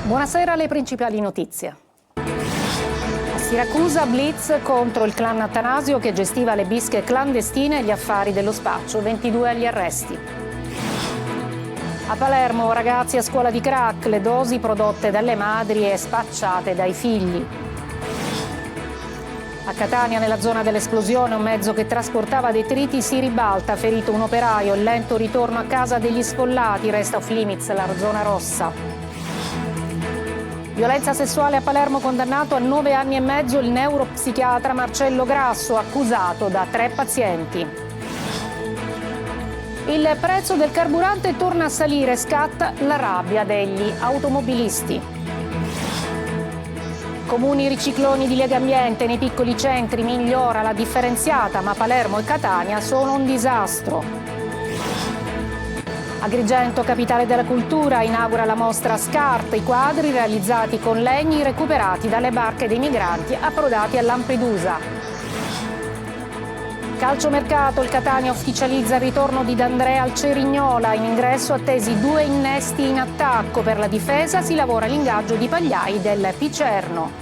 Buonasera, le principali notizie. A Siracusa, blitz contro il clan Attanasio che gestiva le bische clandestine e gli affari dello spaccio, 22 agli arresti. A Palermo, ragazzi a scuola di crack, le dosi prodotte dalle madri e spacciate dai figli. A Catania, nella zona dell'esplosione, un mezzo che trasportava detriti si ribalta, ferito un operaio, il lento ritorno a casa degli sfollati, resta off limits la zona rossa. Violenza sessuale a Palermo, condannato a 9 anni e mezzo il neuropsichiatra Marcello Grasso, accusato da 3 pazienti. Il prezzo del carburante torna a salire, scatta la rabbia degli automobilisti. Comuni ricicloni di Legambiente nei piccoli centri, migliora la differenziata, ma Palermo e Catania sono un disastro. Agrigento, capitale della cultura, inaugura la mostra SCART, i quadri realizzati con legni recuperati dalle barche dei migranti approdati a Lampedusa. Calciomercato, il Catania ufficializza il ritorno di D'Andrea al Cerignola, in ingresso attesi 2 innesti in attacco, per la difesa si lavora all'ingaggio di Pagliai del Picerno.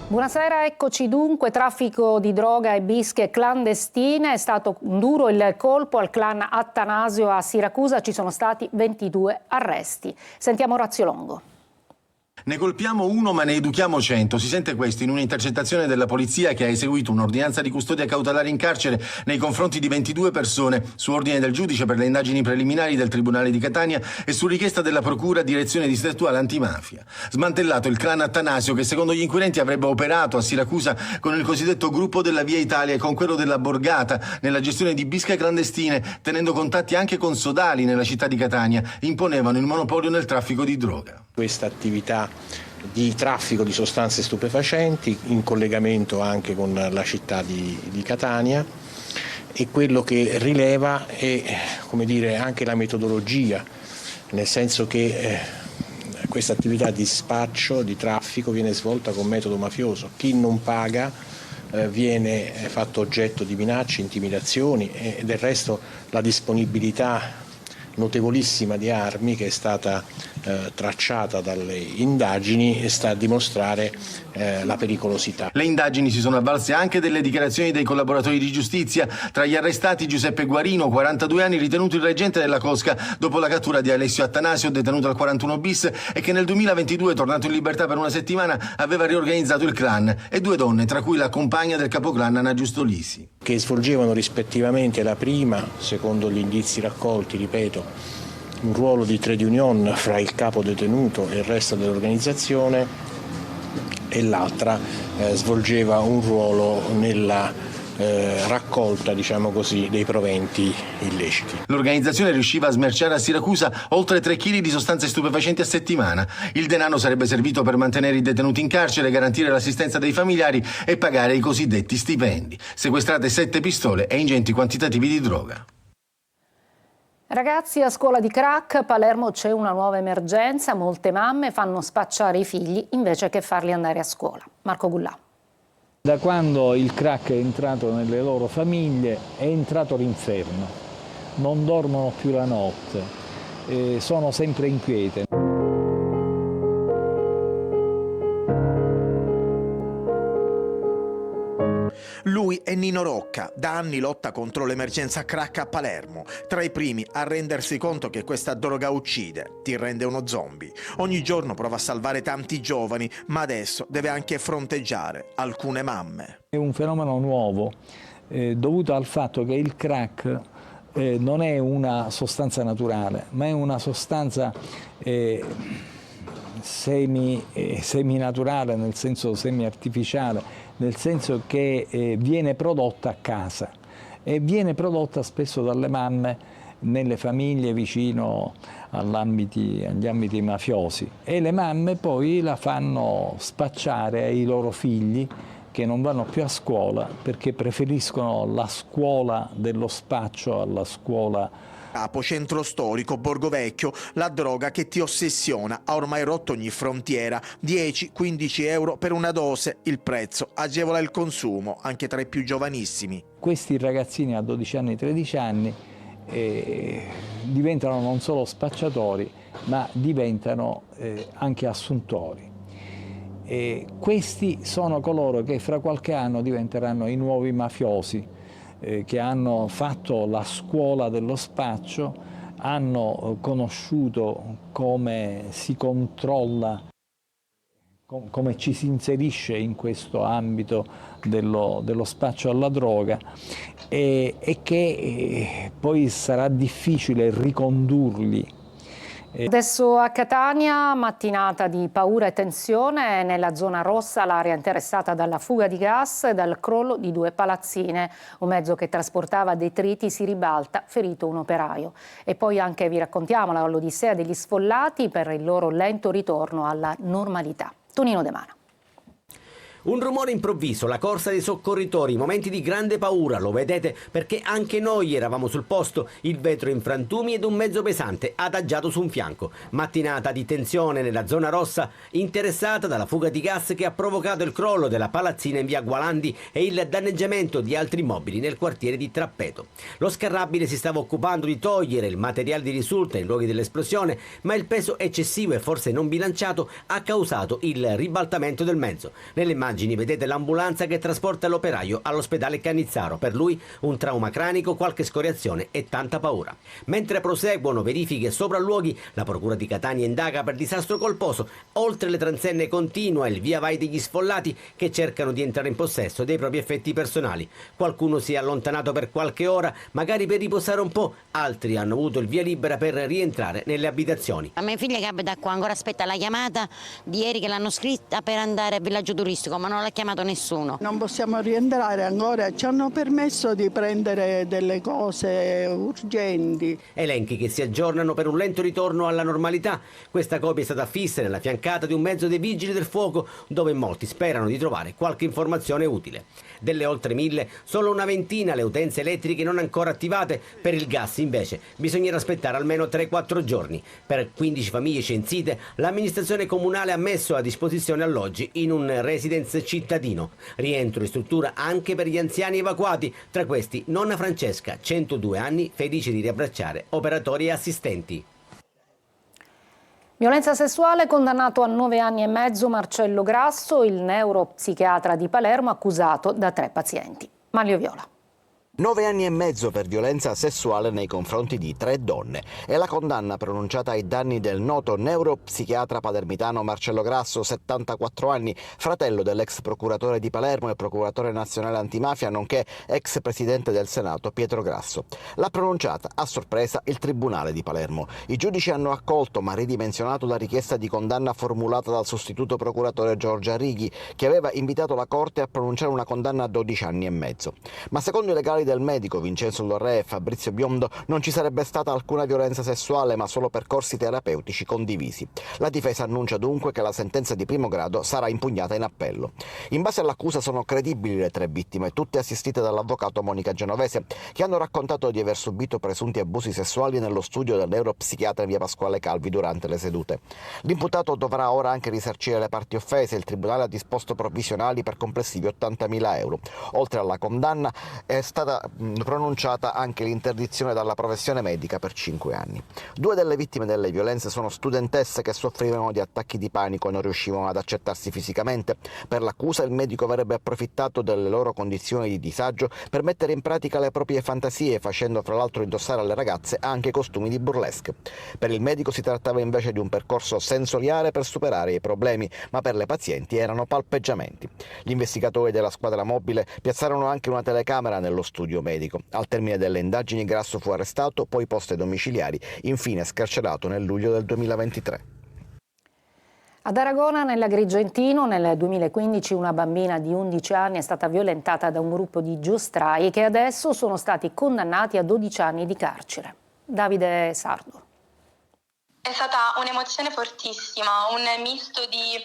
Buonasera, eccoci dunque. Traffico di droga e bische clandestine. È stato duro il colpo al clan Attanasio a Siracusa, ci sono stati 22 arresti. Sentiamo Orazio Longo. Ne colpiamo uno ma ne educhiamo 100. Si sente questo in un'intercettazione della polizia che ha eseguito un'ordinanza di custodia cautelare in carcere nei confronti di 22 persone su ordine del giudice per le indagini preliminari del Tribunale di Catania e su richiesta della Procura Direzione Distrettuale Antimafia. Smantellato il clan Attanasio che secondo gli inquirenti avrebbe operato a Siracusa con il cosiddetto gruppo della Via Italia e con quello della Borgata nella gestione di bische clandestine, tenendo contatti anche con sodali nella città di Catania. Imponevano il monopolio nel traffico di droga. Questa attività di traffico di sostanze stupefacenti in collegamento anche con la città di Catania, e quello che rileva è, come dire, anche la metodologia, nel senso che questa attività di spaccio, di traffico viene svolta con metodo mafioso. Chi non paga viene fatto oggetto di minacce, intimidazioni e del resto la disponibilità notevolissima di armi che è stata tracciata dalle indagini sta a dimostrare la pericolosità. Le indagini si sono avvalse anche delle dichiarazioni dei collaboratori di giustizia. Tra gli arrestati Giuseppe Guarino, 42 anni, ritenuto il reggente della cosca dopo la cattura di Alessio Attanasio, detenuto al 41 bis e che nel 2022, tornato in libertà per una settimana, aveva riorganizzato il clan, e 2 donne, tra cui la compagna del capoclan Anna Giustolisi, che svolgevano rispettivamente la prima, secondo gli indizi raccolti, ripeto, un ruolo di trade union fra il capo detenuto e il resto dell'organizzazione, e l'altra svolgeva un ruolo nella raccolta, diciamo così, dei proventi illeciti. L'organizzazione riusciva a smerciare a Siracusa oltre 3 kg di sostanze stupefacenti a settimana. Il denaro sarebbe servito per mantenere i detenuti in carcere, garantire l'assistenza dei familiari e pagare i cosiddetti stipendi. Sequestrate 7 pistole e ingenti quantitativi di droga. Ragazzi a scuola di crack, a Palermo c'è una nuova emergenza, molte mamme fanno spacciare i figli invece che farli andare a scuola. Marco Gullà. Da quando il crack è entrato nelle loro famiglie è entrato l'inferno, non dormono più la notte, sono sempre inquiete. Lui è Nino Rocca, da anni lotta contro l'emergenza crack a Palermo, tra i primi a rendersi conto che questa droga uccide, ti rende uno zombie. Ogni giorno prova a salvare tanti giovani, ma adesso deve anche fronteggiare alcune mamme. È un fenomeno nuovo dovuto al fatto che il crack non è una sostanza naturale, ma è una sostanza seminaturale, nel senso semi-artificiale, nel senso che viene prodotta a casa e viene prodotta spesso dalle mamme nelle famiglie vicino agli ambiti mafiosi, e le mamme poi la fanno spacciare ai loro figli che non vanno più a scuola perché preferiscono la scuola dello spaccio alla scuola. Capo, centro storico, Borgo Vecchio, la droga che ti ossessiona ha ormai rotto ogni frontiera. 10-15 euro per una dose, il prezzo agevola il consumo anche tra i più giovanissimi. Questi ragazzini a 12 anni, 13 anni diventano non solo spacciatori, ma diventano anche assuntori. Questi sono coloro che fra qualche anno diventeranno i nuovi mafiosi, che hanno fatto la scuola dello spaccio, hanno conosciuto come si controlla, come ci si inserisce in questo ambito dello spaccio alla droga e che poi sarà difficile ricondurli. Adesso a Catania, mattinata di paura e tensione nella zona rossa, l'area interessata dalla fuga di gas e dal crollo di 2 palazzine. Un mezzo che trasportava detriti si ribalta, ferito un operaio. E poi anche vi raccontiamo l'odissea degli sfollati per il loro lento ritorno alla normalità. Tonino De Mana. Un rumore improvviso, la corsa dei soccorritori, momenti di grande paura, lo vedete perché anche noi eravamo sul posto, il vetro in frantumi ed un mezzo pesante adagiato su un fianco. Mattinata di tensione nella zona rossa, interessata dalla fuga di gas che ha provocato il crollo della palazzina in via Gualandi e il danneggiamento di altri immobili nel quartiere di Trappeto. Lo scarrabile si stava occupando di togliere il materiale di risulta in luoghi dell'esplosione, ma il peso eccessivo e forse non bilanciato ha causato il ribaltamento del mezzo. Nelle immagini vedete l'ambulanza che trasporta l'operaio all'ospedale Cannizzaro. Per lui un trauma cranico, qualche scoriazione e tanta paura. Mentre proseguono verifiche e sopralluoghi, la procura di Catania indaga per disastro colposo. Oltre le transenne continua il via vai degli sfollati che cercano di entrare in possesso dei propri effetti personali. Qualcuno si è allontanato per qualche ora, magari per riposare un po', altri hanno avuto il via libera per rientrare nelle abitazioni. A mia figlia che abita qua ancora aspetta la chiamata di ieri che l'hanno scritta per andare al villaggio turistico, ma non l'ha chiamato nessuno. Non possiamo rientrare ancora, ci hanno permesso di prendere delle cose urgenti. Elenchi che si aggiornano per un lento ritorno alla normalità. Questa copia è stata fissa nella fiancata di un mezzo dei vigili del fuoco, dove molti sperano di trovare qualche informazione utile. Delle oltre 1000, solo una ventina le utenze elettriche non ancora attivate. Per il gas invece bisognerà aspettare almeno 3-4 giorni. Per 15 famiglie censite, l'amministrazione comunale ha messo a disposizione alloggi in un residence cittadino. Rientro in struttura anche per gli anziani evacuati, tra questi nonna Francesca, 102 anni, felice di riabbracciare operatori e assistenti. Violenza sessuale, condannato a 9 anni e mezzo Marcello Grasso, il neuropsichiatra di Palermo, accusato da 3 pazienti. Manlio Viola. 9 anni e mezzo per violenza sessuale nei confronti di 3 donne. È la condanna pronunciata ai danni del noto neuropsichiatra palermitano Marcello Grasso, 74 anni, fratello dell'ex procuratore di Palermo e procuratore nazionale antimafia, nonché ex presidente del Senato Pietro Grasso. L'ha pronunciata a sorpresa il Tribunale di Palermo. I giudici hanno accolto ma ridimensionato la richiesta di condanna formulata dal sostituto procuratore Giorgia Righi, che aveva invitato la Corte a pronunciare una condanna a 12 anni e mezzo. Ma secondo i legali del medico Vincenzo Lorre e Fabrizio Biondo non ci sarebbe stata alcuna violenza sessuale, ma solo percorsi terapeutici condivisi. La difesa annuncia dunque che la sentenza di primo grado sarà impugnata in appello. In base all'accusa sono credibili le 3 vittime, tutte assistite dall'avvocato Monica Genovese, che hanno raccontato di aver subito presunti abusi sessuali nello studio del neuropsichiatra in via Pasquale Calvi durante le sedute. L'imputato dovrà ora anche risarcire le parti offese. Il tribunale ha disposto provvisionali per complessivi 80.000 euro. Oltre alla condanna è stata pronunciata anche l'interdizione dalla professione medica per 5 anni. 2 delle vittime delle violenze sono studentesse che soffrivano di attacchi di panico e non riuscivano ad accettarsi fisicamente. Per l'accusa il medico avrebbe approfittato delle loro condizioni di disagio per mettere in pratica le proprie fantasie, facendo fra l'altro indossare alle ragazze anche costumi di burlesque. Per il medico si trattava invece di un percorso sensoriale per superare i problemi, ma per le pazienti erano palpeggiamenti. Gli investigatori della squadra mobile piazzarono anche una telecamera nello studio medico. Al termine delle indagini Grasso fu arrestato, poi poste domiciliari, infine scarcerato nel luglio del 2023. Ad Aragona, nell'Agrigentino, nel 2015 una bambina di 11 anni è stata violentata da un gruppo di giostrai che adesso sono stati condannati a 12 anni di carcere. Davide Sardo. È stata un'emozione fortissima, un misto di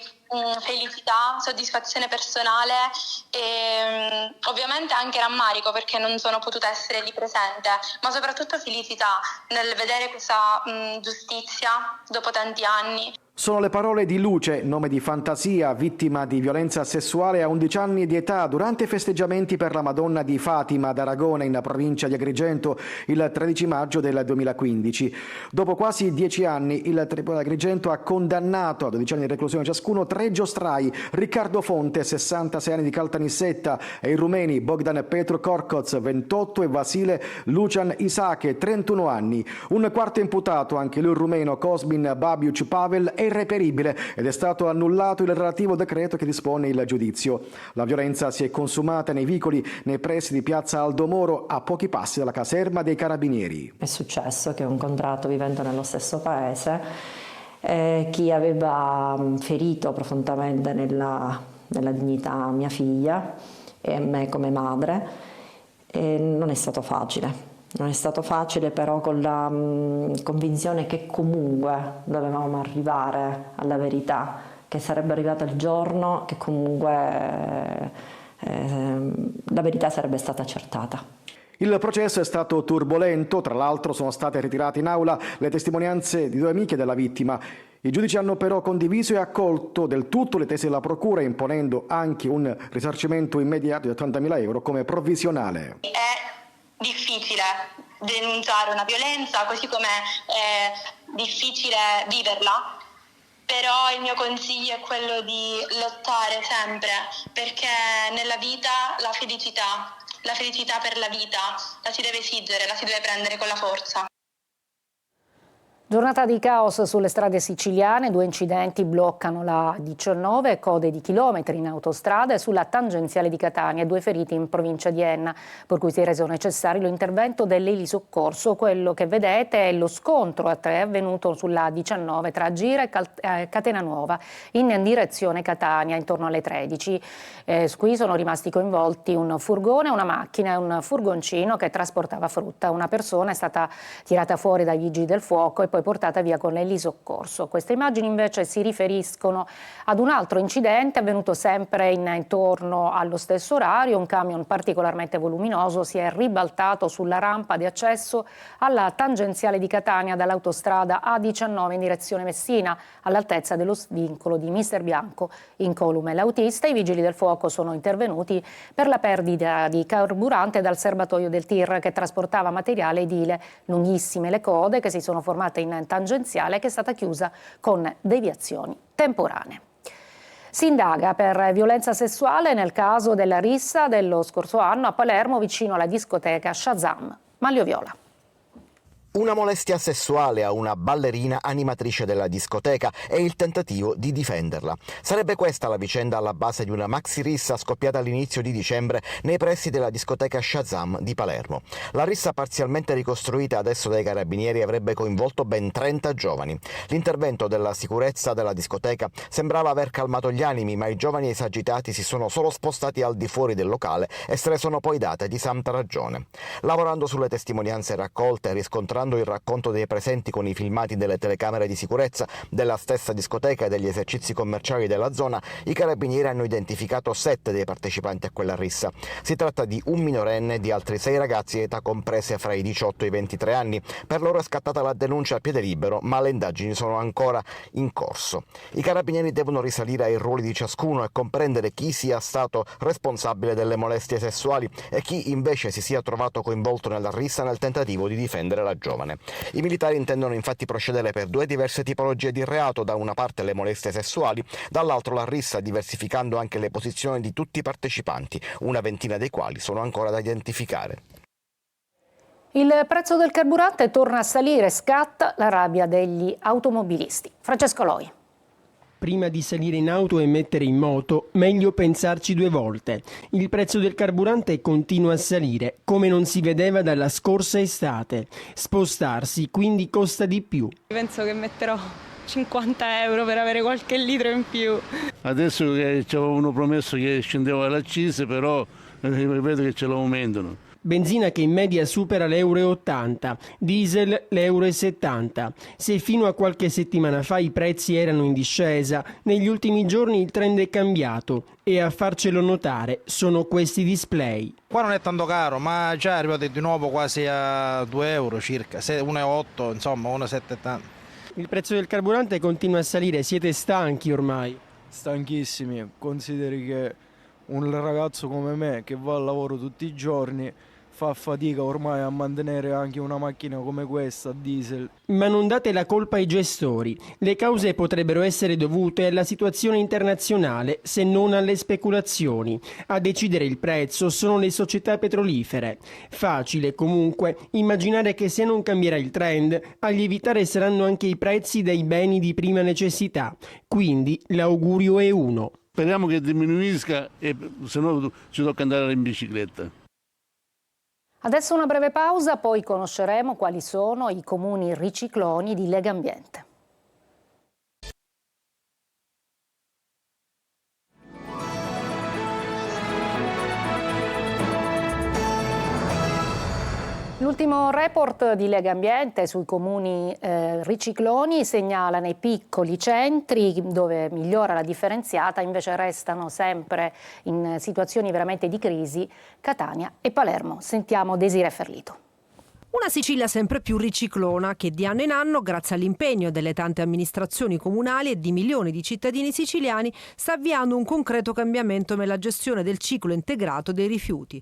felicità, soddisfazione personale e ovviamente anche rammarico perché non sono potuta essere lì presente, ma soprattutto felicità nel vedere questa giustizia dopo tanti anni. Sono le parole di Luce, nome di fantasia, vittima di violenza sessuale a 11 anni di età durante i festeggiamenti per la Madonna di Fatima ad Aragona, in provincia di Agrigento, il 13 maggio del 2015. Dopo quasi 10 anni il Tribunale di Agrigento ha condannato a 12 anni di reclusione ciascuno 3 giostrai: Riccardo Fonte, 66 anni di Caltanissetta, e i rumeni Bogdan Petru Korkoz, 28, e Vasile Lucian Isache, 31 anni. Un quarto imputato, anche lui rumeno, Cosmin Babiuc Pavel, è irreperibile ed è stato annullato il relativo decreto che dispone il giudizio. La violenza si è consumata nei vicoli nei pressi di piazza Aldo Moro, a pochi passi dalla caserma dei Carabinieri. È successo che ho incontrato, vivendo nello stesso paese, chi aveva ferito profondamente nella dignità mia figlia e me come madre, e non è stato facile. Non è stato facile, però con la convinzione che comunque dovevamo arrivare alla verità, che sarebbe arrivato il giorno che comunque la verità sarebbe stata accertata. Il processo è stato turbolento, tra l'altro sono state ritirate in aula le testimonianze di 2 amiche della vittima. I giudici hanno però condiviso e accolto del tutto le tesi della procura, imponendo anche un risarcimento immediato di 80.000 euro come provvisionale. Difficile denunciare una violenza, così come è difficile viverla, però il mio consiglio è quello di lottare sempre, perché nella vita la felicità per la vita la si deve esigere, la si deve prendere con la forza. Giornata di caos sulle strade siciliane, 2 incidenti bloccano la 19, code di chilometri in autostrada e sulla tangenziale di Catania, 2 feriti in provincia di Enna, per cui si è reso necessario l'intervento dell'elisoccorso. Quello che vedete è lo scontro a 3 avvenuto sulla 19 tra Gira e Catena Nuova in direzione Catania intorno alle 13. Qui sono rimasti coinvolti un furgone, una macchina e un furgoncino che trasportava frutta. Una persona è stata tirata fuori dai vigili del fuoco e poi portata via con l'elisoccorso. Queste immagini invece si riferiscono ad un altro incidente avvenuto sempre intorno allo stesso orario. Un camion particolarmente voluminoso si è ribaltato sulla rampa di accesso alla tangenziale di Catania dall'autostrada A19 in direzione Messina, all'altezza dello svincolo di Mister Bianco, incolume l'autista. I vigili del fuoco sono intervenuti per la perdita di carburante dal serbatoio del tir che trasportava materiale edile. Lunghissime le code che si sono formate in tangenziale, che è stata chiusa con deviazioni temporanee. Si indaga per violenza sessuale nel caso della rissa dello scorso anno a Palermo vicino alla discoteca Shazam. Manlio Viola. Una molestia sessuale a una ballerina animatrice della discoteca e il tentativo di difenderla. Sarebbe questa la vicenda alla base di una maxi rissa scoppiata all'inizio di dicembre nei pressi della discoteca Shazam di Palermo. La rissa, parzialmente ricostruita adesso dai carabinieri, avrebbe coinvolto ben 30 giovani. L'intervento della sicurezza della discoteca sembrava aver calmato gli animi, ma i giovani esagitati si sono solo spostati al di fuori del locale e se ne sono poi date di santa ragione. Lavorando sulle testimonianze raccolte e riscontrando il racconto dei presenti con i filmati delle telecamere di sicurezza della stessa discoteca e degli esercizi commerciali della zona, i carabinieri hanno identificato 7 dei partecipanti a quella rissa. Si tratta di un minorenne e di altri 6 ragazzi di età comprese fra i 18 e i 23 anni. Per loro è scattata la denuncia a piede libero, ma le indagini sono ancora in corso. I carabinieri devono risalire ai ruoli di ciascuno e comprendere chi sia stato responsabile delle molestie sessuali e chi invece si sia trovato coinvolto nella rissa nel tentativo di difendere la giovane. I militari intendono infatti procedere per 2 diverse tipologie di reato: da una parte le molestie sessuali, dall'altro la rissa, diversificando anche le posizioni di tutti i partecipanti, una ventina dei quali sono ancora da identificare. Il prezzo del carburante torna a salire, scatta la rabbia degli automobilisti. Francesco Loi. Prima di salire in auto e mettere in moto, meglio pensarci 2 volte. Il prezzo del carburante continua a salire, come non si vedeva dalla scorsa estate. Spostarsi quindi costa di più. Penso che metterò 50 euro per avere qualche litro in più. Adesso che ci avevano promesso che scendeva l'accise, però vedo che ce lo aumentano. Benzina che in media supera l'1,80 €, diesel l'1,70 €. Se fino a qualche settimana fa i prezzi erano in discesa, negli ultimi giorni il trend è cambiato e a farcelo notare sono questi display. Qua non è tanto caro, ma già è arrivato di nuovo quasi a 2 euro circa, 1,8 €, insomma 1,70 €. Il prezzo del carburante continua a salire, siete stanchi ormai? Stanchissimi, consideri che un ragazzo come me che va al lavoro tutti i giorni fa fatica ormai a mantenere anche una macchina come questa a diesel. Ma non date la colpa ai gestori. Le cause potrebbero essere dovute alla situazione internazionale, se non alle speculazioni. A decidere il prezzo sono le società petrolifere. Facile, comunque, immaginare che se non cambierà il trend, a lievitare saranno anche i prezzi dei beni di prima necessità. Quindi l'augurio è uno. Speriamo che diminuisca e se no ci tocca andare in bicicletta. Adesso una breve pausa, poi conosceremo quali sono i comuni ricicloni di Legambiente. L'ultimo report di Legambiente sui comuni ricicloni segnala nei piccoli centri dove migliora la differenziata, invece restano sempre in situazioni veramente di crisi Catania e Palermo. Sentiamo Desiree Ferlito. Una Sicilia sempre più riciclona che di anno in anno, grazie all'impegno delle tante amministrazioni comunali e di milioni di cittadini siciliani, sta avviando un concreto cambiamento nella gestione del ciclo integrato dei rifiuti.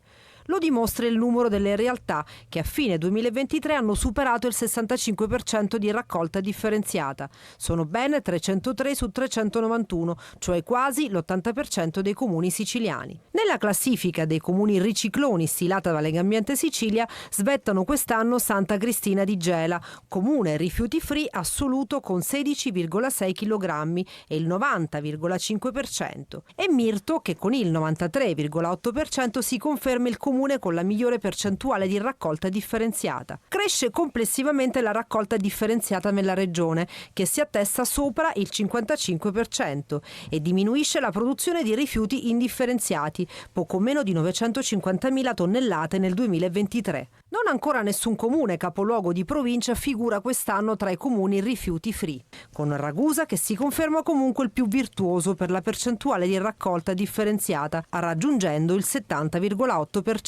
Lo dimostra il numero delle realtà che a fine 2023 hanno superato il 65% di raccolta differenziata. Sono ben 303 su 391, cioè quasi l'80% dei comuni siciliani. Nella classifica dei comuni ricicloni stilata da Legambiente Sicilia svettano quest'anno Santa Cristina di Gela, comune rifiuti free assoluto con 16,6 kg e il 90,5%. E Mirto che con il 93,8% si conferma il comune con la migliore percentuale di raccolta differenziata. Cresce complessivamente la raccolta differenziata nella regione, che si attesta sopra il 55%, e diminuisce la produzione di rifiuti indifferenziati, poco meno di 950.000 tonnellate nel 2023. Non ancora nessun comune capoluogo di provincia figura quest'anno tra i comuni rifiuti free, con Ragusa che si conferma comunque il più virtuoso per la percentuale di raccolta differenziata, raggiungendo il 70,8%.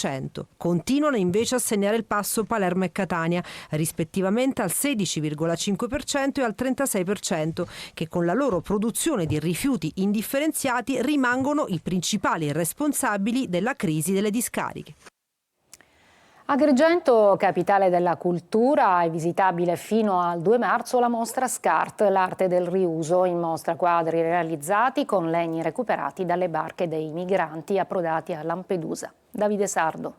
Continuano invece a segnare il passo Palermo e Catania, rispettivamente al 16,5% e al 36%, che con la loro produzione di rifiuti indifferenziati rimangono i principali responsabili della crisi delle discariche. Agrigento, capitale della cultura, è visitabile fino al 2 marzo la mostra SCART, l'arte del riuso, in mostra quadri realizzati con legni recuperati dalle barche dei migranti approdati a Lampedusa. Davide Sardo.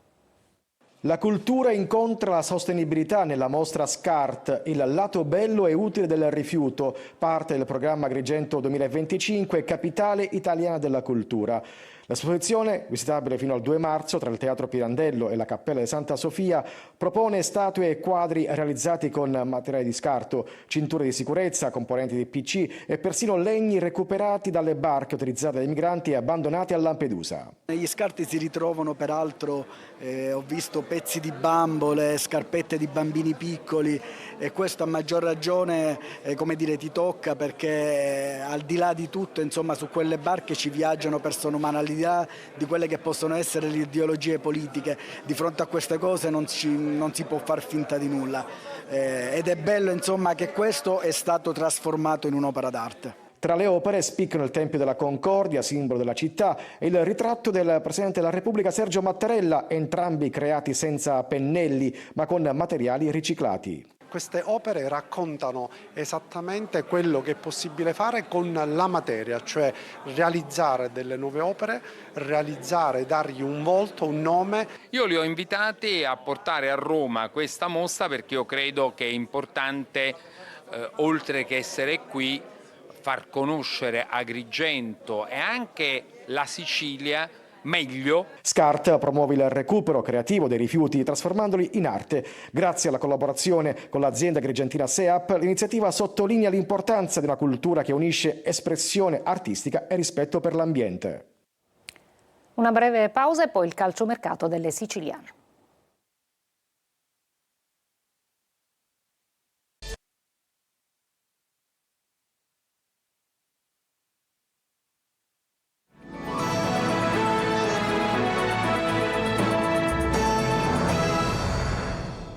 La cultura incontra la sostenibilità nella mostra SCART, il lato bello e utile del rifiuto, parte del programma Agrigento 2025, capitale italiana della cultura. L'esposizione, visitabile fino al 2 marzo tra il Teatro Pirandello e la Cappella di Santa Sofia, propone statue e quadri realizzati con materiali di scarto, cinture di sicurezza, componenti di PC e persino legni recuperati dalle barche utilizzate dai migranti e abbandonati a Lampedusa. Negli scarti si ritrovano peraltro, ho visto pezzi di bambole, scarpette di bambini piccoli, e questo a maggior ragione ti tocca, perché al di là di tutto, insomma, su quelle barche ci viaggiano persone umane, al di là di quelle che possono essere le ideologie politiche. Di fronte a queste cose non si può far finta di nulla, ed è bello, insomma, che questo è stato trasformato in un'opera d'arte. Tra le opere spiccano il Tempio della Concordia, simbolo della città, e il ritratto del Presidente della Repubblica Sergio Mattarella, entrambi creati senza pennelli ma con materiali riciclati. Queste opere raccontano esattamente quello che è possibile fare con la materia, cioè realizzare delle nuove opere, dargli un volto, un nome. Io li ho invitati a portare a Roma questa mostra perché io credo che è importante, oltre che essere qui, far conoscere Agrigento e anche la Sicilia meglio. SCART promuove il recupero creativo dei rifiuti trasformandoli in arte. Grazie alla collaborazione con l'azienda agrigentina SEAP, l'iniziativa sottolinea l'importanza di una cultura che unisce espressione artistica e rispetto per l'ambiente. Una breve pausa e poi il calciomercato delle siciliane.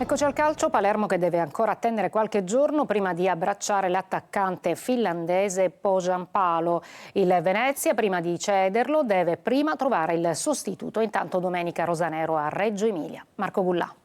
Eccoci al calcio, Palermo che deve ancora attendere qualche giorno prima di abbracciare l'attaccante finlandese Pohjanpalo. Il Venezia, prima di cederlo, deve prima trovare il sostituto. Intanto domenica Rosanero a Reggio Emilia. Marco Gullà.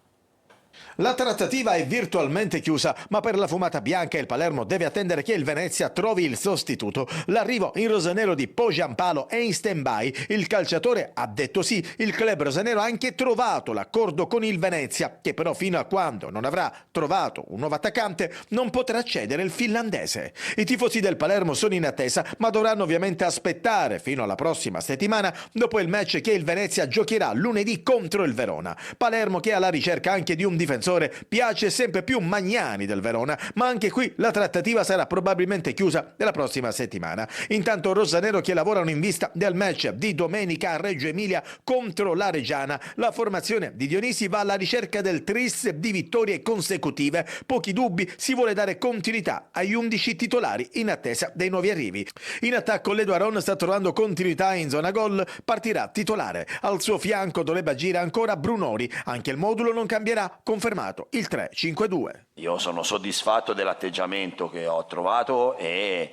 La trattativa è virtualmente chiusa, ma per la fumata bianca il Palermo deve attendere che il Venezia trovi il sostituto. L'arrivo in rosanero di Pohjanpalo è in stand-by. Il calciatore ha detto sì, il club rosanero ha anche trovato l'accordo con il Venezia, che però fino a quando non avrà trovato un nuovo attaccante non potrà cedere il finlandese. I tifosi del Palermo sono in attesa, ma dovranno ovviamente aspettare fino alla prossima settimana, dopo il match che il Venezia giocherà lunedì contro il Verona. Palermo che è alla ricerca anche di un difensore piace sempre più Magnani del Verona, ma anche qui la trattativa sarà probabilmente chiusa nella prossima settimana. Intanto rosanero che lavorano in vista del match di domenica a Reggio Emilia contro la Reggiana. La formazione di Dionisi va alla ricerca del tris di vittorie consecutive. Pochi dubbi, si vuole dare continuità agli 11 titolari in attesa dei nuovi arrivi. In attacco l'Edo Aron sta trovando continuità in zona gol, partirà titolare. Al suo fianco dovrebbe agire ancora Brunori, anche il modulo non cambierà, confermato il 3-5-2. Io sono soddisfatto dell'atteggiamento che ho trovato e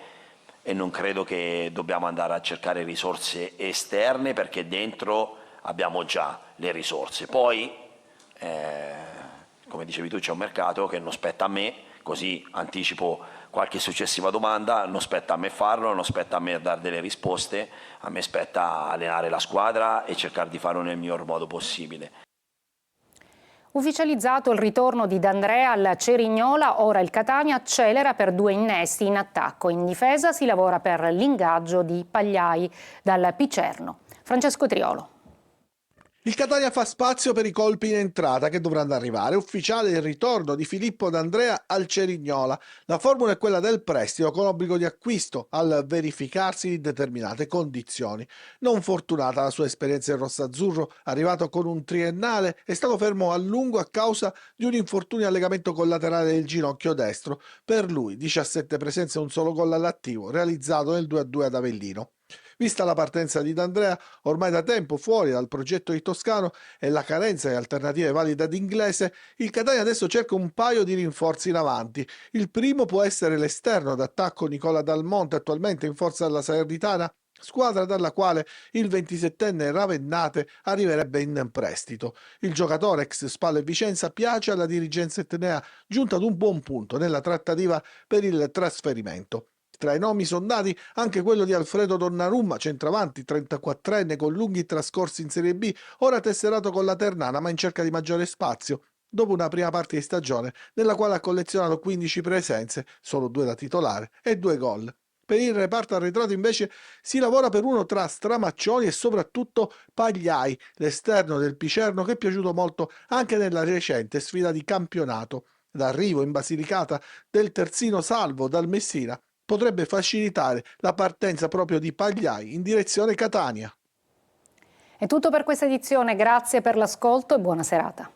non credo che dobbiamo andare a cercare risorse esterne, perché dentro abbiamo già le risorse. Poi, come dicevi tu, c'è un mercato che non spetta a me, così anticipo qualche successiva domanda, non spetta a me farlo, non spetta a me dare delle risposte, a me spetta allenare la squadra e cercare di farlo nel miglior modo possibile. Ufficializzato il ritorno di D'Andrea al Cerignola, ora il Catania accelera per 2 innesti in attacco. In difesa si lavora per l'ingaggio di Pagliai dal Picerno. Francesco Triolo. Il Catania fa spazio per i colpi in entrata che dovranno arrivare. Ufficiale il ritorno di Filippo D'Andrea al Cerignola. La formula è quella del prestito con obbligo di acquisto al verificarsi di determinate condizioni. Non fortunata la sua esperienza in rossaazzurro, arrivato con un triennale, è stato fermo a lungo a causa di un infortunio al legamento collaterale del ginocchio destro. Per lui 17 presenze e un solo gol all'attivo, realizzato nel 2-2 ad Avellino. Vista la partenza di D'Andrea, ormai da tempo fuori dal progetto di Toscano e la carenza di alternative valide ad Inglese, il Catania adesso cerca un paio di rinforzi in avanti. Il primo può essere l'esterno d'attacco Nicola Dalmonte, attualmente in forza alla Salernitana, squadra dalla quale il 27enne Ravennate arriverebbe in prestito. Il giocatore ex Spal e Vicenza piace alla dirigenza etnea, giunta ad un buon punto nella trattativa per il trasferimento. Tra i nomi sondati anche quello di Alfredo Donnarumma, centravanti 34enne con lunghi trascorsi in Serie B, ora tesserato con la Ternana ma in cerca di maggiore spazio, dopo una prima parte di stagione nella quale ha collezionato 15 presenze, solo 2 da titolare e 2 gol. Per il reparto arretrato invece si lavora per uno tra Stramaccioni e soprattutto Pagliai, l'esterno del Picerno che è piaciuto molto anche nella recente sfida di campionato. D'arrivo in Basilicata del terzino Salvo dal Messina potrebbe facilitare la partenza proprio di Pagliai in direzione Catania. È tutto per questa edizione, grazie per l'ascolto e buona serata.